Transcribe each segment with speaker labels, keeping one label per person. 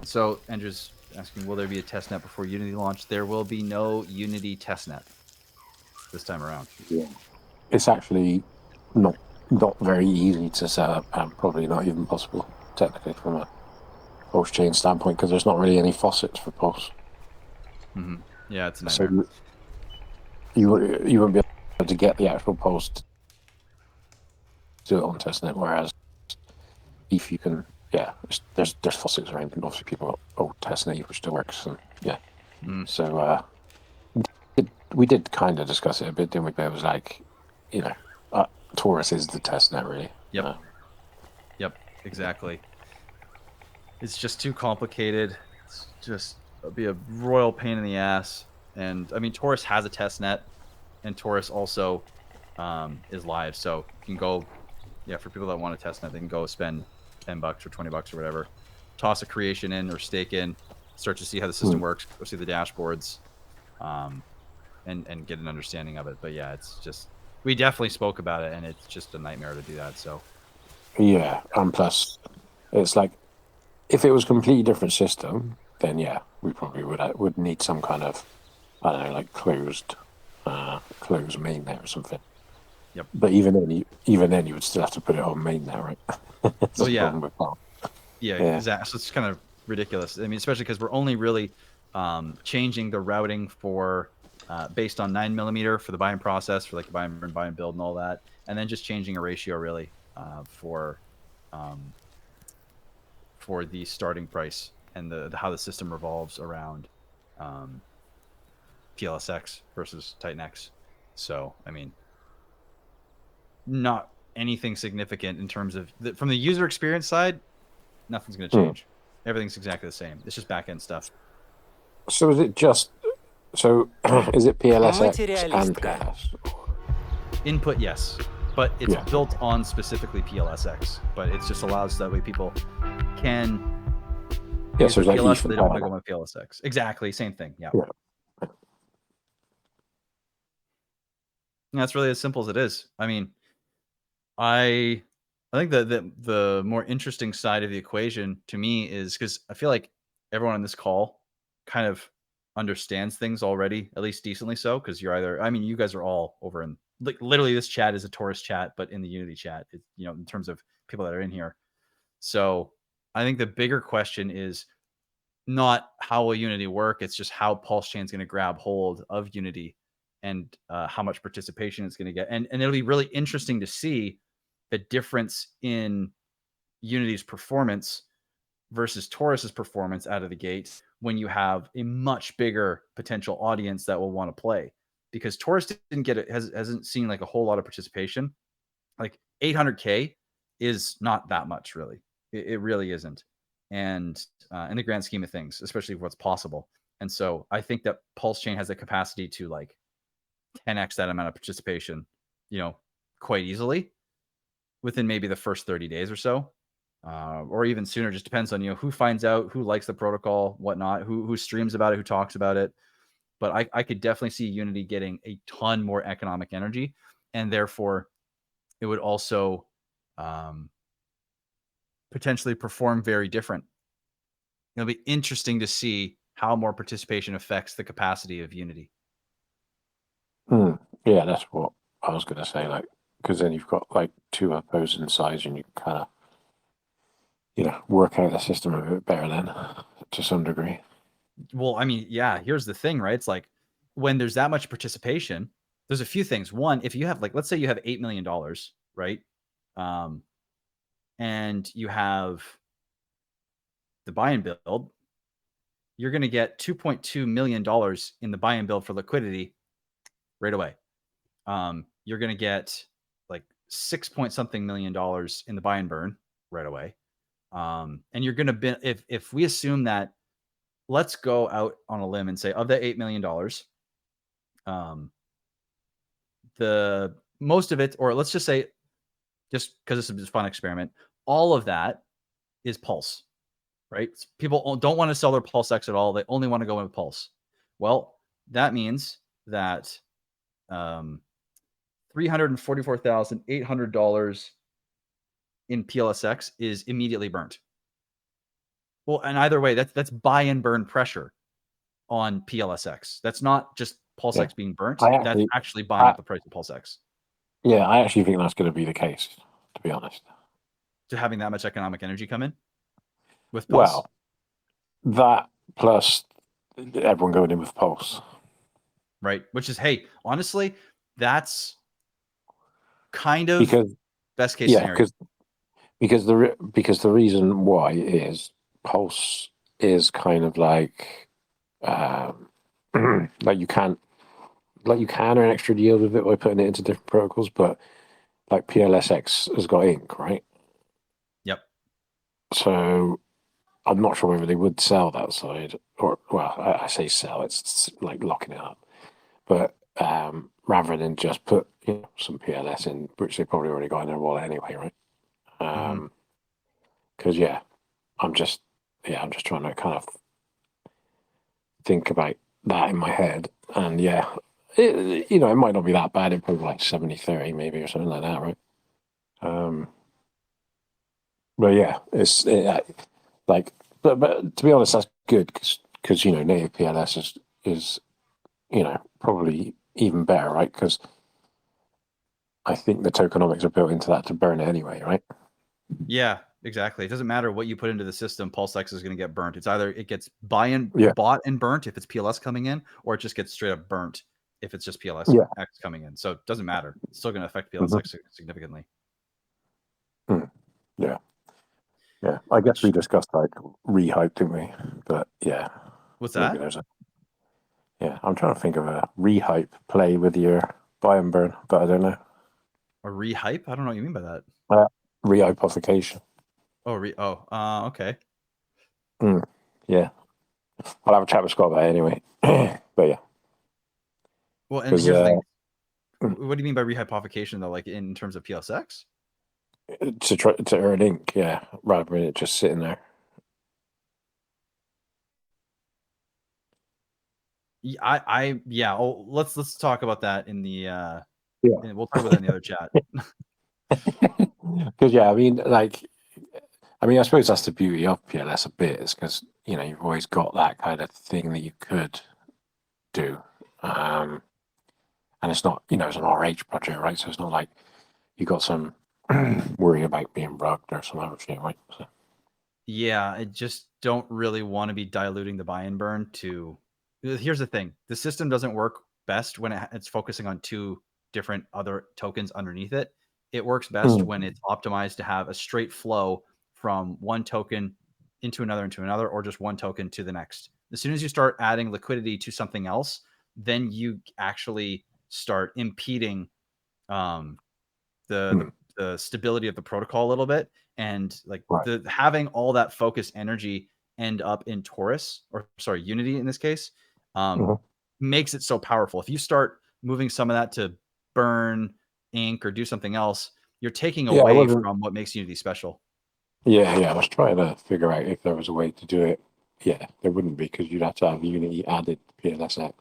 Speaker 1: So Andrew's asking, will there be a testnet before Unity launch? There will be no Unity testnet this time around.
Speaker 2: Yeah, it's actually not very easy to set up, and probably not even possible technically from a PulseChain standpoint, because there's not really any faucets for Pulse.
Speaker 1: Mm-hmm. Yeah, it's a
Speaker 2: So
Speaker 1: nightmare.
Speaker 2: you won't be able to get the actual Pulse to do it on testnet. Whereas if you can, yeah, there's faucets around, and obviously people go, oh, testnet, which still works, and yeah.
Speaker 1: Mm.
Speaker 2: So we did kind of discuss it a bit, didn't we? But it was like, you know, Torus is the testnet, really.
Speaker 1: Yep. Yep. Exactly. It's just too complicated. It's just be a royal pain in the ass. And I mean, Torus has a test net, and Torus also is live. So you can go, yeah, for people that want a test net, they can go spend $10 or $20 or whatever, toss a creation in or stake in, start to see how the system works, go see the dashboards, and get an understanding of it. But yeah, it's just, we definitely spoke about it, and it's just a nightmare to do that. So
Speaker 2: Yeah, and plus, it's like, if it was a completely different system, then yeah, we probably would need some kind of, I don't know, like closed mainnet or something.
Speaker 1: yep.
Speaker 2: But even then, you would still have to put it on mainnet, right? That's
Speaker 1: Well,
Speaker 2: the
Speaker 1: yeah.
Speaker 2: problem with that.
Speaker 1: Yeah,
Speaker 2: Yeah.
Speaker 1: exactly. So it's kind of ridiculous. I mean, especially because we're only really changing the routing for based on 9mm for the buying process, for like the buy and burn, buy and build, and all that, and then just changing a ratio really for the starting price and the how the system revolves around PLSX versus TitanX. So I mean, not anything significant in terms of from the user experience side. Nothing's going to change. Everything's exactly the same. It's just back end stuff.
Speaker 2: So is it just is it PLSX and
Speaker 3: Материалистка.
Speaker 2: PLS?
Speaker 1: Input, yes, but it's
Speaker 2: Yeah.
Speaker 1: built on specifically PLSX. But it just allows that way people can
Speaker 2: Yeah,
Speaker 1: use
Speaker 2: so
Speaker 1: the
Speaker 2: it's like
Speaker 1: PLS,
Speaker 2: ETH
Speaker 1: but
Speaker 2: and
Speaker 1: they don't want to
Speaker 2: Tether.
Speaker 1: go with PLSX. Exactly, same thing. Yeah.
Speaker 2: Yeah.
Speaker 1: And that's really as simple as it is. I mean, I think that the more interesting side of the equation to me is because I feel like everyone on this call kind of understands things already, at least decently so. Because you're either, I mean, you guys are all over in like literally this chat is a Torus chat, but in the Unity chat, in terms of people that are in here. So I think the bigger question is not how will Unity work. It's just how PulseChain is going to grab hold of Unity and how much participation it's going to get. And it'll be really interesting to see the difference in Unity's performance versus Torus's performance out of the gate when you have a much bigger potential audience that will want to play. Because Torus didn't get it, hasn't seen like a whole lot of participation. Like 800K is not that much, really. It really isn't. And in the grand scheme of things, especially what's possible. And so I think that PulseChain has the capacity to like 10x that amount of participation, quite easily within maybe the first 30 days or so, or even sooner. Just depends on who finds out, who likes the protocol, whatnot, who streams about it, who talks about it. But I could definitely see Unity getting a ton more economic energy, and therefore it would also potentially perform very different. It'll be interesting to see how more participation affects the capacity of Unity.
Speaker 2: Yeah, that's what I was going to say. Like, because then you've got like two opposing sides, and you can kind of, work out the system a bit better then, to some degree.
Speaker 1: Well, I mean, yeah, here's the thing, right? It's like when there's that much participation, there's a few things. One, if you have like, let's say you have $8 million, right? And you have the buy and build, you're going to get $2.2 million in the buy and build for liquidity right away. You're going to get like 6 point something million dollars in the buy and burn right away. And you're going to be, if we assume that, let's go out on a limb and say of that $8 million, the most of it, or let's just say, just because this is a fun experiment, all of that is Pulse, right? People don't want to sell their PulseX at all. They only want to go in with Pulse. Well, that means that $344,800 in PLSX is immediately burnt. Well, and either way, that's buy and burn pressure on PLSX. That's not just
Speaker 2: Yeah.
Speaker 1: PulseX being burnt.
Speaker 2: I
Speaker 1: That's
Speaker 2: actually,
Speaker 1: actually buying
Speaker 2: I,
Speaker 1: up the price of PulseX.
Speaker 2: yeah, I actually think that's going to be the case, to be honest.
Speaker 1: To having that much economic energy come in with Pulse,
Speaker 2: Well, that plus everyone going in with Pulse.
Speaker 1: right? Which is, hey, honestly, that's kind of
Speaker 2: Because,
Speaker 1: best case
Speaker 2: yeah,
Speaker 1: scenario.
Speaker 2: because the reason why is Pulse is kind of like, um, like you can earn extra yield with it by putting it into different protocols, but like PLSX has got ink, right?
Speaker 1: Yep.
Speaker 2: So I'm not sure whether they would sell that side, or well, I say sell, it's like locking it up, but rather than just put some PLS in, which they probably already got in their wallet anyway, right?
Speaker 1: Mm-hmm.
Speaker 2: Because I'm just trying to kind of think about that in my head, and it might not be that bad. It'd probably like 70-30 maybe or something like that, right? But yeah, like, but to be honest, that's good because native PLS is probably even better, right? Because I think the tokenomics are built into that to burn it anyway, right?
Speaker 1: Yeah, exactly. It doesn't matter what you put into the system, PulseX is going to get burnt. It's either it gets
Speaker 2: Yeah,
Speaker 1: bought and burnt if it's PLS coming in, or it just gets straight up burnt if it's just
Speaker 2: yeah,
Speaker 1: PLSX coming in. So it doesn't matter. It's still going to affect
Speaker 2: hmm
Speaker 1: PLSX significantly.
Speaker 2: yeah, yeah. I guess we
Speaker 1: Which
Speaker 2: discussed like rehype, didn't we? But yeah,
Speaker 1: what's
Speaker 2: maybe
Speaker 1: that?
Speaker 2: there's a yeah. I'm trying to think of a rehype play with your buy and burn, but I don't know.
Speaker 1: A rehype? I don't know what you mean by that.
Speaker 2: Uh, Rehypothecation.
Speaker 1: Okay.
Speaker 2: Yeah, I'll have a chat with Scott about it anyway. But yeah,
Speaker 1: Well, and
Speaker 2: because
Speaker 1: here's the thing. What do you mean by rehypothecation though? Like in terms of PLSX?
Speaker 2: to try to earn ink, yeah, rather than it just sitting there.
Speaker 1: Yeah. Oh, let's talk about that in the
Speaker 2: Yeah.
Speaker 1: we'll talk about that in the other chat.
Speaker 2: Because yeah, I suppose that's the beauty of PLS a bit, is because you've always got that kind of thing that you could do, and it's not it's an RH project, right? So it's not like you got some worry about being bugged or some other shit, right? So,
Speaker 1: Yeah, I just don't really want to be diluting the buy and burn to. Here's the thing: the system doesn't work best when it's focusing on two different other tokens underneath it. It works best when it's optimized to have a straight flow from one token into another, or just one token to the next. As soon as you start adding liquidity to something else, then you actually start impeding um, the
Speaker 2: mm,
Speaker 1: the the stability of the protocol a little bit, and like
Speaker 2: right.
Speaker 1: the having all that focus energy end up in Torus, or sorry, Unity in this case, um,
Speaker 2: Mhm.
Speaker 1: makes it so powerful. If you start moving some of that to burn ink or do something else, you're taking
Speaker 2: Yeah, I
Speaker 1: away
Speaker 2: wasn't.
Speaker 1: from what makes Unity special.
Speaker 2: Yeah, I was trying to figure out if there was a way to do it. Yeah, there wouldn't be because you'd have to have Unity added to PLSX.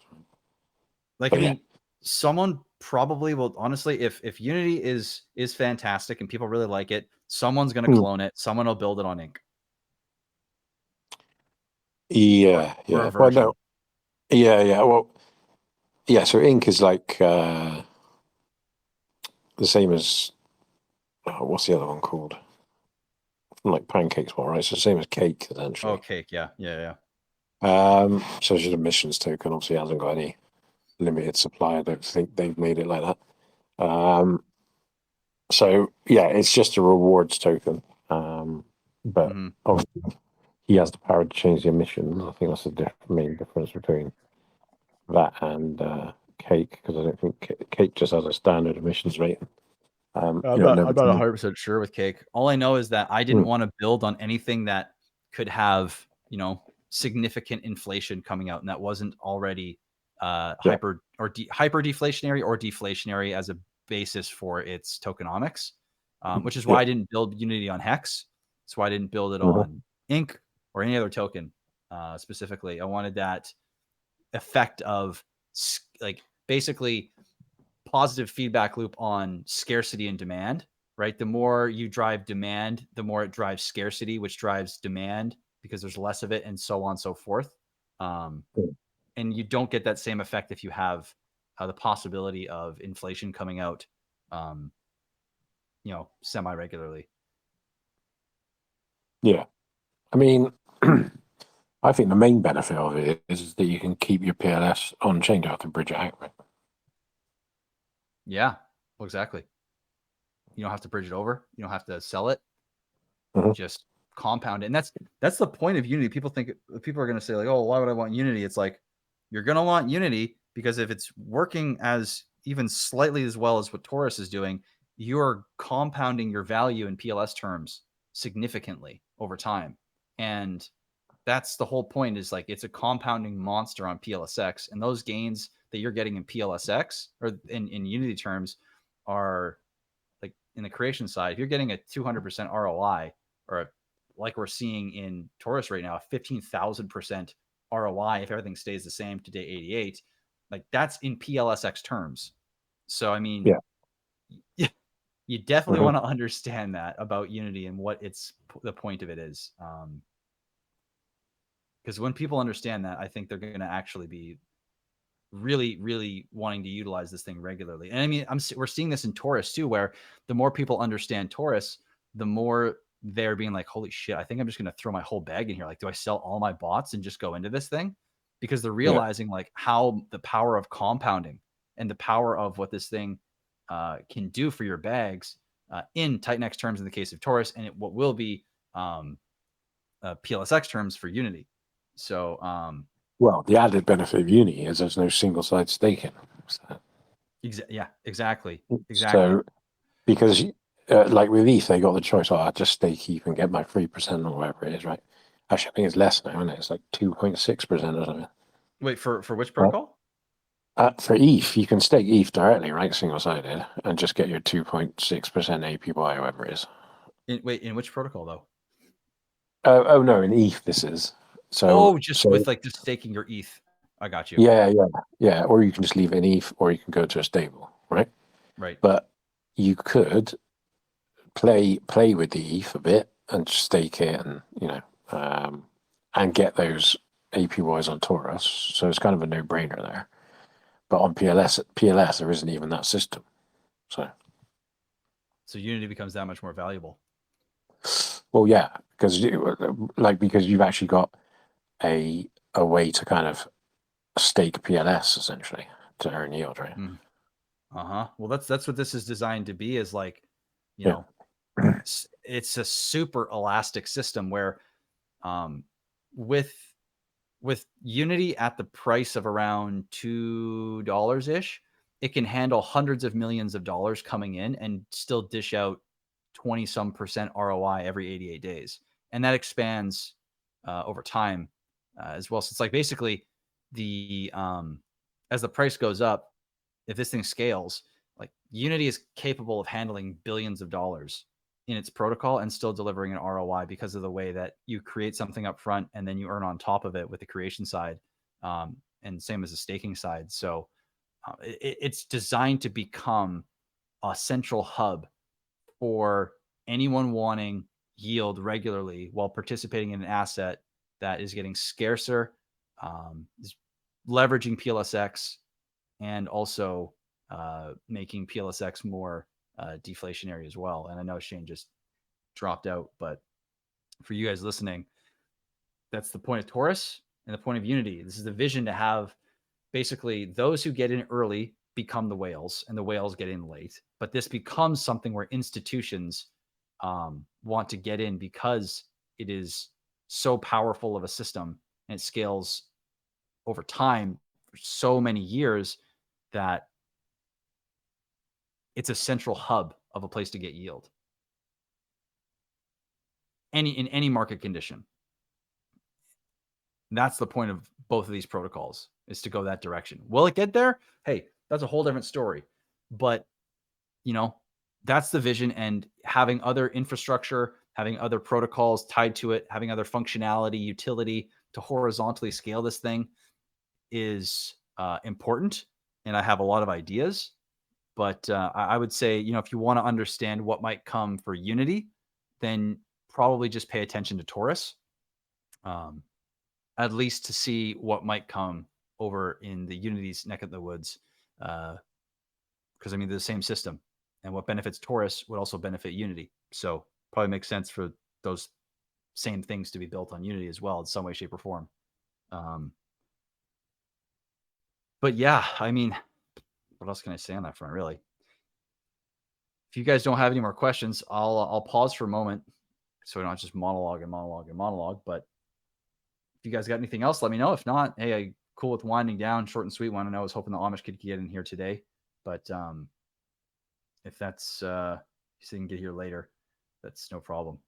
Speaker 1: Like, I
Speaker 2: But yeah,
Speaker 1: mean, someone probably will honestly, if Unity is fantastic and people really like it, someone's going to
Speaker 2: Mm.
Speaker 1: clone it. Someone will build it on ink, or
Speaker 2: yeah.
Speaker 1: a
Speaker 2: Well, no,
Speaker 1: version.
Speaker 2: yeah. Well, yeah. So ink is like the same as what's the other one called? Like pancakes, one, right? So same as cake
Speaker 1: Oh,
Speaker 2: essentially.
Speaker 1: cake. Yeah.
Speaker 2: So it's just a missions token. Obviously, it hasn't got any limited supply. I don't think they've made it like that. So yeah, it's just a rewards token. But
Speaker 1: Hmm.
Speaker 2: obviously, he has the power to change the emissions. I think that's the main difference between that and cake, because I don't think cake just has a standard emissions rate. It
Speaker 1: I'm
Speaker 2: never.
Speaker 1: not 100% sure with cake. All I know is that I didn't
Speaker 2: Mm,
Speaker 1: want to build on anything that could have, significant inflation coming out, and that wasn't already
Speaker 2: yeah.
Speaker 1: hyper deflationary or deflationary as a basis for its tokenomics, which is why
Speaker 2: Yeah.
Speaker 1: I didn't build Unity on Hex. That's why I didn't build it
Speaker 2: Mhm.
Speaker 1: on Ink or any other token specifically. I wanted that effect of like basically positive feedback loop on scarcity and demand, right? The more you drive demand, the more it drives scarcity, which drives demand, because there's less of it and so on and so forth.
Speaker 2: Cool.
Speaker 1: And you don't get that same effect if you have the possibility of inflation coming out, um, semi-regularly.
Speaker 2: Yeah. I mean, I think the main benefit of it is that you can keep your PLS on chain. You don't have to bridge it out, right?
Speaker 1: Yeah, well, exactly. You don't have to bridge it over. You don't have to sell it.
Speaker 2: Mhm.
Speaker 1: Just compound it. And that's the point of Unity. People are going to say like, oh, why would I want Unity? It's like, you're going to want Unity because if it's working as even slightly as well as what Torus is doing, you're compounding your value in PLS terms significantly over time. And that's the whole point, is like, it's a compounding monster on PLSX, and those gains that you're getting in PLSX or in Unity terms are like in the creation side. If you're getting a 200% ROI, or like we're seeing in Torus right now, a 15,000% ROI if everything stays the same to day 88, like that's in PLSX terms. So I mean,
Speaker 2: Yeah.
Speaker 1: you definitely
Speaker 2: Mhm.
Speaker 1: want to understand that about Unity and what the point of it is. Because when people understand that, I think they're going to actually be really, really wanting to utilize this thing regularly. And I mean, we're seeing this in Torus too, where the more people understand Torus, the more they're being like, holy shit, I think I'm just going to throw my whole bag in here. Like, do I sell all my bots and just go into this thing? Because they're
Speaker 2: Yeah.
Speaker 1: realizing like how the power of compounding and the power of what this thing can do for your bags in TitanX terms in the case of Torus, and what will be PLSX terms for Unity. So,
Speaker 2: Well, the added benefit of Uni is there's no single side staking. So,
Speaker 1: yeah, exactly.
Speaker 2: so because like with ETH, they got the choice. Oh, I just stake ETH and get my 3% or whatever it is, right? Actually, I think it's less now, isn't it? It's like 2.6% or something.
Speaker 1: Wait, for which
Speaker 2: Right.
Speaker 1: protocol?
Speaker 2: For ETH, you can stake ETH directly, right? Single sided, and just get your 2.6% APY, or whatever it is.
Speaker 1: In which protocol though?
Speaker 2: Oh no, in ETH this is.
Speaker 1: Oh, just
Speaker 2: So
Speaker 1: with like just staking your ETH. I got you.
Speaker 2: yeah. Or you can just leave it in ETH, or you can go to a stable, right?
Speaker 1: Right.
Speaker 2: But you could play with the ETH a bit and stake it, and and get those APYs on Torus. So it's kind of a no-brainer there. But on PLS there isn't even that system. So
Speaker 1: Unity becomes that much more valuable.
Speaker 2: well, yeah, because you've actually got a way to kind of stake PLS essentially to earn yield, right?
Speaker 1: Mm. Well, that's what this is designed to be. Is like, you
Speaker 2: Yeah.
Speaker 1: know, it's a super elastic system where, um, with Unity at the price of around $2 ish, it can handle hundreds of millions of dollars coming in and still dish out 20 some percent ROI every 88 days. And that expands over time as well. So it's like basically as the price goes up, if this thing scales, like Unity is capable of handling billions of dollars in its protocol and still delivering an ROI because of the way that you create something up front and then you earn on top of it with the creation side, and same as the staking side. So it's designed to become a central hub for anyone wanting yield regularly while participating in an asset that is getting scarcer, is leveraging PLSX, and also making PLSX more deflationary as well. And I know Shane just dropped out, but for you guys listening, that's the point of Torus and the point of Unity. This is the vision to have basically those who get in early become the whales and the whales get in late. But this becomes something where institutions want to get in because it is so powerful of a system and it scales over time for so many years that it's a central hub of a place to get yield. In any market condition. And that's the point of both of these protocols, is to go that direction. Will it get there? Hey, that's a whole different story. But, that's the vision, and having other infrastructure, having other protocols tied to it, having other functionality, utility to horizontally scale this thing is important. And I have a lot of ideas. But I would say, if you want to understand what might come for Unity, then probably just pay attention to Torus. um, at least to see what might come over in the Unity's neck of the woods. Because I mean, they're the same system, and what benefits Torus would also benefit Unity. So probably makes sense for those same things to be built on Unity as well in some way, shape, or form. Um, but yeah, I mean, what else can I say on that front? Really, if you guys don't have any more questions, I'll pause for a moment so we don't just monologue and monologue and monologue. But if you guys got anything else, let me know. If not, hey, I cool with winding down, short and sweet one. I know I was hoping the Amish could get in here today, but if that's you can get here later, that's no problem.